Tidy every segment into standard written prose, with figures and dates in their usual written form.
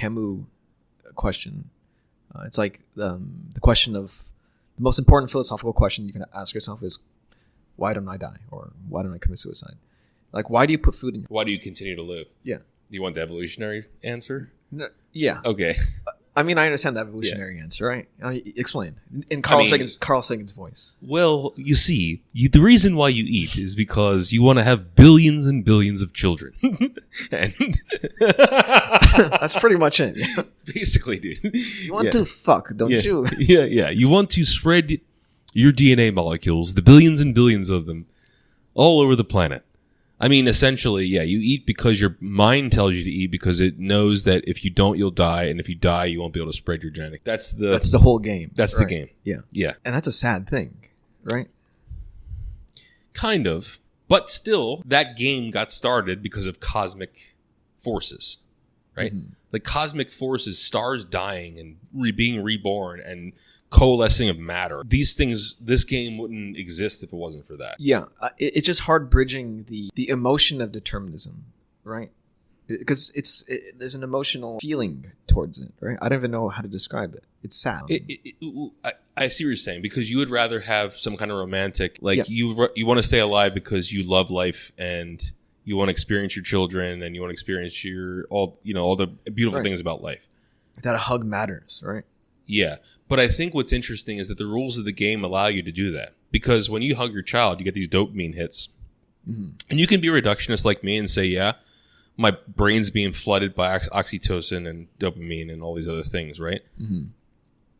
Camus question. It's like the question of the most important philosophical question you can ask yourself is, why don't I die? Or why don't I commit suicide? Like, why do you put food in your... Why do you continue to live? Yeah. Do you want the evolutionary answer? No, yeah. Okay. I mean, I understand the evolutionary answer, right? Explain. In Carl Sagan's voice. Well, you see, the reason why you eat is because you want to have billions and billions of children. And that's pretty much it. Yeah. Basically, dude. You want to fuck, don't you? Yeah. You want to spread your DNA molecules, the billions and billions of them, all over the planet. I mean, essentially, yeah, you eat because your mind tells you to eat because it knows that if you don't, you'll die. And if you die, you won't be able to spread your genetic. That's the whole game. That's right. the game. Yeah. Yeah. And that's a sad thing, right? Kind of. But still, that game got started because of cosmic forces, right? Mm-hmm. Like cosmic forces, stars dying and being reborn and coalescing of matter. These things, this game wouldn't exist if it wasn't for that. Yeah, it's just hard bridging the emotion of determinism, right? Because there's an emotional feeling towards it, right? I don't even know how to describe it. It's sad. I see what you're saying, because you would rather have some kind of romantic, like you want to stay alive because you love life and you want to experience your children and you want to experience all the beautiful things about life. That a hug matters, right? Yeah, but I think what's interesting is that the rules of the game allow you to do that. Because when you hug your child, you get these dopamine hits. Mm-hmm. And you can be a reductionist like me and say, yeah, my brain's being flooded by oxytocin and dopamine and all these other things, right? Mm-hmm.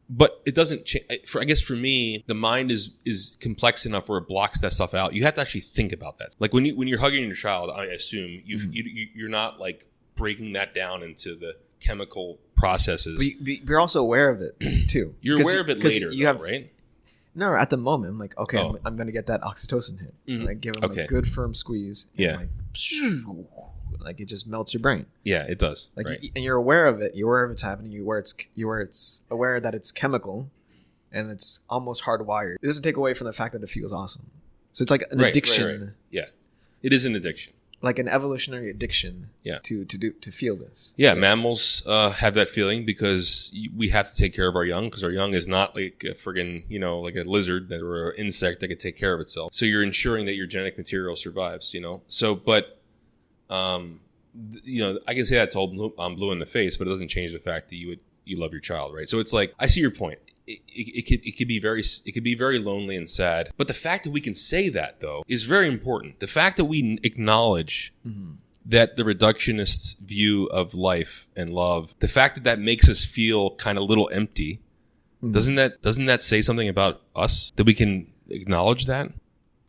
But it doesn't change. I guess for me, the mind is complex enough where it blocks that stuff out. You have to actually think about that. Like when you're hugging your child, I assume you're not like breaking that down into the chemical processes. But you're also aware of it too. You're aware of it later, right? No, at the moment, I'm like, okay, I'm going to get that oxytocin hit. Mm-hmm. I give him a good firm squeeze. And like it just melts your brain. Yeah, it does. Like, and you're aware of it. You're aware of it's happening. You're aware that it's chemical, and it's almost hardwired. It doesn't take away from the fact that it feels awesome. So it's like an addiction. Right. Yeah, it is an addiction. Like an evolutionary addiction to feel this. Yeah, mammals have that feeling because we have to take care of our young, because our young is not like a friggin', like a lizard or an insect that could take care of itself. So you're ensuring that your genetic material survives, So, but, I can say that till I'm blue in the face, but it doesn't change the fact that you love your child, right? So it's like, I see your point. It could be very lonely and sad. But the fact that we can say that, though, is very important. The fact that we acknowledge that the reductionist view of life and love, the fact that makes us feel kind of a little empty, doesn't that say something about us? That we can acknowledge that?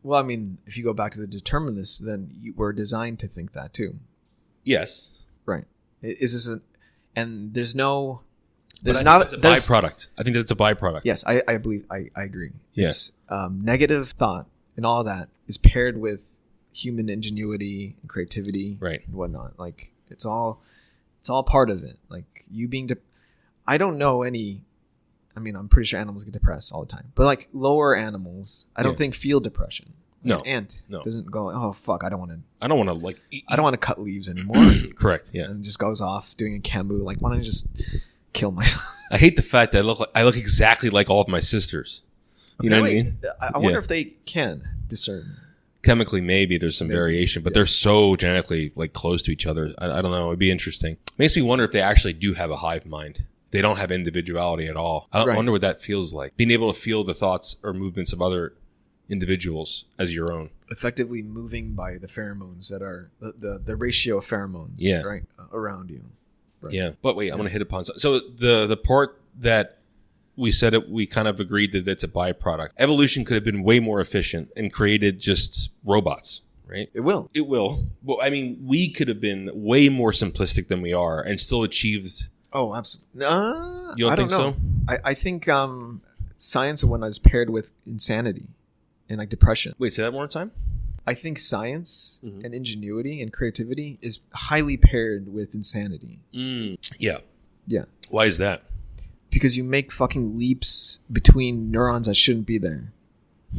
Well, I mean, if you go back to the determinists, then we're designed to think that too. Yes. Right. And there's no... It's a byproduct. I think that's a byproduct. Yes, I believe I agree. Yes. Negative thought and all that is paired with human ingenuity and creativity, right, and whatnot. Like it's all part of it. Like you being I don't know any. I mean, I'm pretty sure animals get depressed all the time, but like lower animals, I don't think feel depression. No, an ant doesn't go, oh fuck, I don't want to I don't want to cut leaves anymore. Correct. Yeah, and just goes off doing a Camus. Like, why don't I just kill myself? I hate the fact that I look exactly like all of my sisters. You know what I mean? I wonder if they can discern. Chemically, maybe there's some variation, but they're so genetically like close to each other. I don't know. It'd be interesting. Makes me wonder if they actually do have a hive mind. They don't have individuality at all. I wonder what that feels like. Being able to feel the thoughts or movements of other individuals as your own. Effectively moving by the pheromones that are the ratio of pheromones right around you. Right. Yeah. But wait, I'm going to hit upon something. So the part that we said we kind of agreed that it's a byproduct. Evolution could have been way more efficient and created just robots, right? It will. Well, I mean, we could have been way more simplistic than we are and still achieved. Oh, absolutely. You don't think so? I think science when is paired with insanity and like depression. Wait, say that one more time? I think science and ingenuity and creativity is highly paired with insanity. Yeah. Yeah. Why is that? Because you make fucking leaps between neurons that shouldn't be there.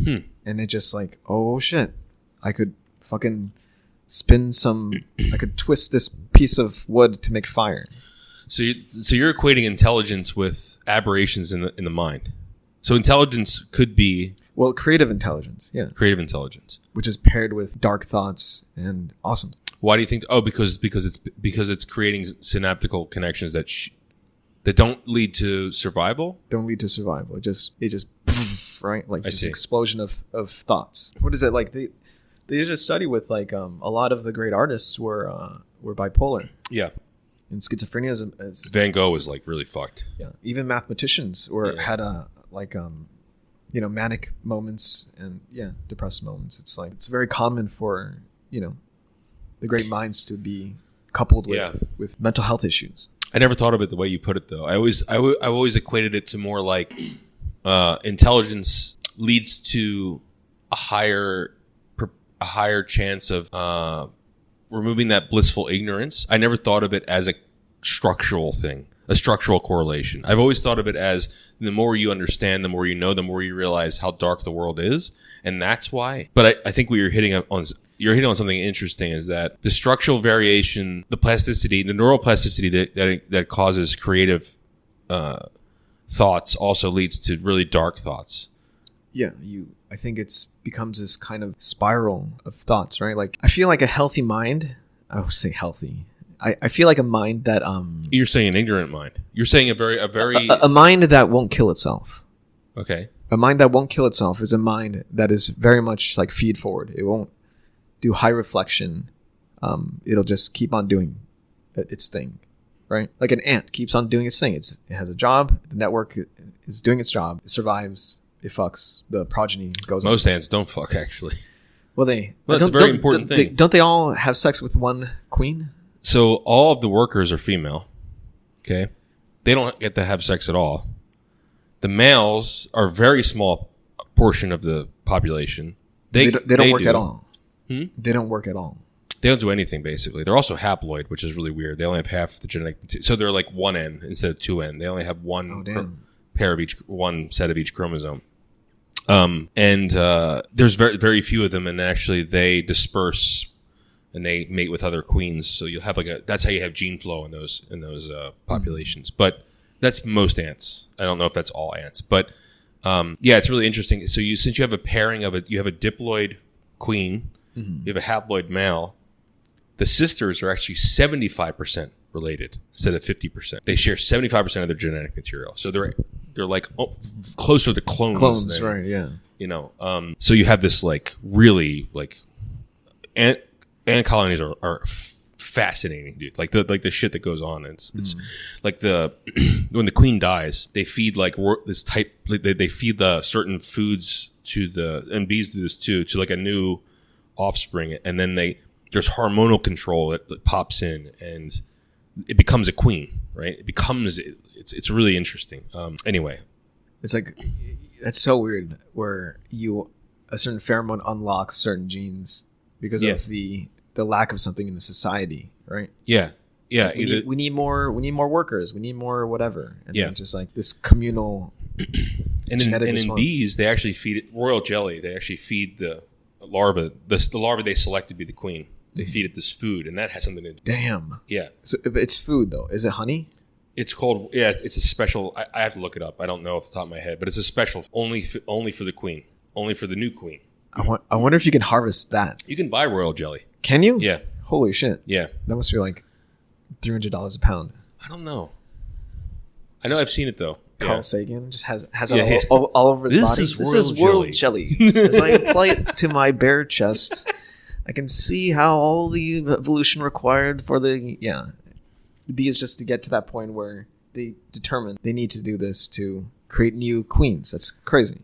And it's just like, oh shit, I could fucking I could twist this piece of wood to make fire. So you're equating intelligence with aberrations in the mind. So intelligence could be creative intelligence, yeah, creative intelligence, which is paired with dark thoughts and awesome. Why do you think? Oh, because it's creating synaptical connections that don't lead to survival. Don't lead to survival. It just right, like this see. explosion of thoughts. What is it like? They did a study with like a lot of the great artists were bipolar. Yeah. And schizophrenia is Van Gogh was like really fucked. Yeah. Even mathematicians had a manic moments and depressed moments. It's like it's very common for the great minds to be coupled with mental health issues. I never thought of it the way you put it though. I always equated it to more like intelligence leads to a higher chance of removing that blissful ignorance. I never thought of it as a structural thing, a structural correlation. I've always thought of it as the more you understand, the more you know, the more you realize how dark the world is, and that's why. But I think what you're hitting on something interesting is that the structural variation, the plasticity, the neuroplasticity that causes creative thoughts also leads to really dark thoughts. Yeah, I think it's becomes this kind of spiral of thoughts, right? Like I feel like a healthy mind. I would say healthy. I feel like a mind that You're saying an ignorant mind. You're saying a very a mind that won't kill itself. Okay. A mind that won't kill itself is a mind that is very much like feed forward. It won't do high reflection. It'll just keep on doing its thing, right? Like an ant keeps on doing its thing. It has a job. The network is doing its job. It survives. It fucks. The progeny goes on. Most ants don't fuck, actually. Well, that's a very important thing. Don't they all have sex with one queen? So all of the workers are female. Okay. They don't get to have sex at all. The males are a very small portion of the population. They don't work do. at all. Hmm? They don't work at all. They don't do anything, basically. They're also haploid, which is really weird. They only have half the genetic material. So they're like 1N instead of 2N. They only have one set of each chromosome. And there's very, very few of them, and actually they disperse and they mate with other queens. So you'll have that's how you have gene flow in those populations. But that's most ants. I don't know if that's all ants, but it's really interesting. So since you have a pairing you have a diploid queen, you have a haploid male. The sisters are actually 75% related instead of 50%. They share 75% of their genetic material. So they're like closer to clones. Clones, right? Yeah. So you have this like really like ant colonies are fascinating, dude. Like the shit that goes on. It's like when the queen dies, they feed like this type. They feed the certain foods and bees do this too, to like a new offspring, and then there's hormonal control that pops in, and it becomes a queen, right? It's really interesting. Anyway, it's like that's so weird where a certain pheromone unlocks certain genes because of the lack of something in the society, right? Yeah. We need more workers. We need more whatever. And then just like this communal and in bees, they actually feed it royal jelly. They actually feed the larva. The larva they select to be the queen. They feed it this food, and that has something to do. Damn. Yeah. So it's food though. Is it honey? It's called. Yeah. It's a special. I have to look it up. I don't know off the top of my head, but it's a special only for the queen. Only for the new queen. I wonder if you can harvest that. You can buy royal jelly. Can you? Yeah. Holy shit. Yeah. That must be like $300 a pound. I don't know. I know I've seen it though. Carl Sagan just has it all over his body. This is royal jelly. As I apply it to my bare chest, I can see how all the evolution required for the bee is just to get to that point where they determine they need to do this to create new queens. That's crazy.